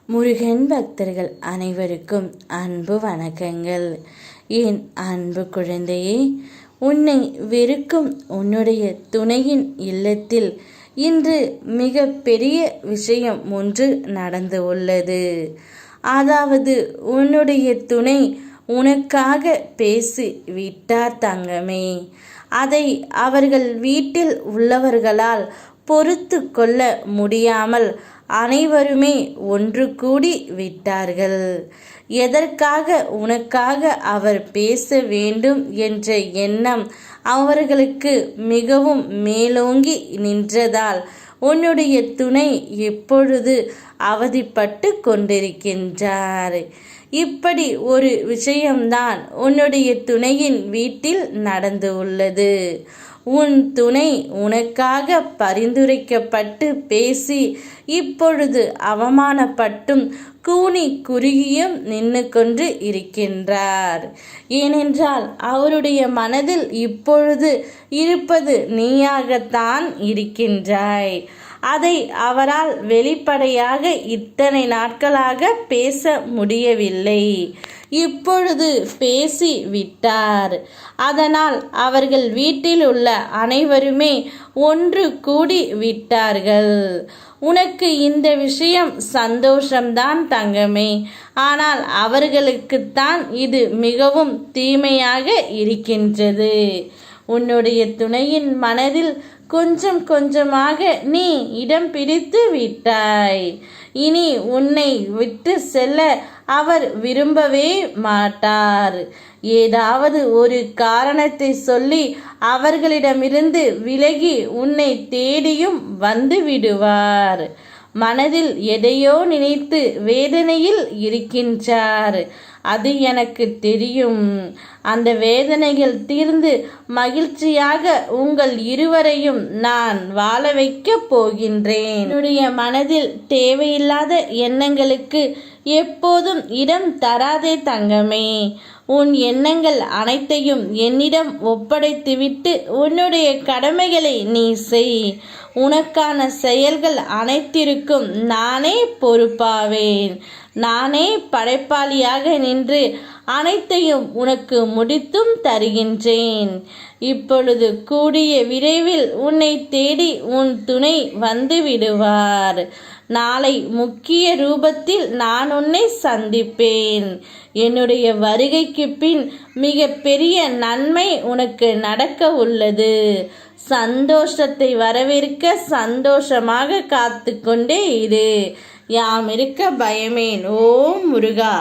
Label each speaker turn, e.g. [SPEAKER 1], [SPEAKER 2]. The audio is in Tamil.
[SPEAKER 1] முருகன் பக்தர்கள் அனைவருக்கும் அன்பு வணக்கங்கள். என் அன்பு குழந்தையே, உன்னை வெறுக்கும் உன்னுடைய துணையின் இல்லத்தில் இன்று மிக பெரிய விஷயம் ஒன்று நடந்து உள்ளது. அதாவது உன்னுடைய துணை உனக்காக பேசி விட்டார் தங்கமே. அதை அவர்கள் வீட்டில் உள்ளவர்களால் பொறுத்து கொள்ள முடியாமல் அனைவருமே ஒன்று கூடி விட்டார்கள். எதற்காக உனக்காக அவர் பேச வேண்டும் என்ற எண்ணம் அவர்களுக்கு மிகவும் மேலோங்கி நின்றதால் உன்னுடைய துணை எப்பொழுது அவதிப்பட்டு கொண்டிருக்கின்றார். இப்படி ஒரு விஷயம்தான் உன்னுடைய துணையின் வீட்டில் நடந்து உள்ளது. உன் துணை உனக்காக பரிந்துரைக்கப்பட்டு பேசி இப்பொழுது அவமானப்பட்டும் கூனி குறுகியும் நின்று கொண்டு இருக்கின்றார். ஏனென்றால் அவருடைய மனதில் இப்பொழுது இருப்பது நீயாகத்தான் இருக்கின்றாய். அதை அவரால் வெளிப்படையாக இத்தனை நாட்களாக பேச முடியவில்லை. இப்பொழுது பேசி விட்டார். அதனால் அவர்கள் வீட்டில் உள்ள அனைவருமே ஒன்று கூடி விட்டார்கள். உனக்கு இந்த விஷயம் சந்தோஷம்தான் தங்கமே. ஆனால் அவர்களுக்குத்தான் இது மிகவும் தீமையாக இருக்கின்றது. உன்னுடைய துணையின் மனதில் கொஞ்சம் கொஞ்சமாக நீ இடம் பிடித்து விட்டாய். இனி உன்னை விட்டு செல்ல அவர் விரும்பவே மாட்டார். ஏதாவது ஒரு காரணத்தை சொல்லி அவர்களிடமிருந்து விலகி உன்னை தேடியும் வந்து விடுவார். மனதில் எதையோ நினைத்து வேதனையில் இருக்கின்றார். அது எனக்கு தெரியும். அந்த வேதனைகள் தீர்ந்து மகிழ்ச்சியாக உங்கள் இருவரையும் நான் வாழ வைக்கப் போகின்றேன். என்னுடைய மனதில் தேவையில்லாத எண்ணங்களுக்கு எப்போதும் இடம் தராதே தங்கமே. உன் எண்ணங்கள் அனைத்தையும் என்னிடம் ஒப்படைத்துவிட்டு உன்னுடைய கடமைகளை நீ செய். உனக்கான செயல்கள் அனைத்திற்கும் நானே பொறுப்பாவேன். நானே படைப்பாளியாக நின்று அனைத்தையும் உனக்கு முடித்தும் தருகின்றேன். இப்பொழுது கூடிய விரைவில் உன்னை தேடி உன் துணை வந்து விடுவார். நாளை முக்கிய ரூபத்தில் நான் உன்னை சந்திப்பேன். என்னுடைய வருகைக்கு பின் மிக பெரிய நன்மை உனக்கு நடக்க உள்ளது. சந்தோஷத்தை வரவேற்க சந்தோஷமாக காத்து கொண்டே இரு. யாம் இருக்க பயமேன். ஓம் முருகா.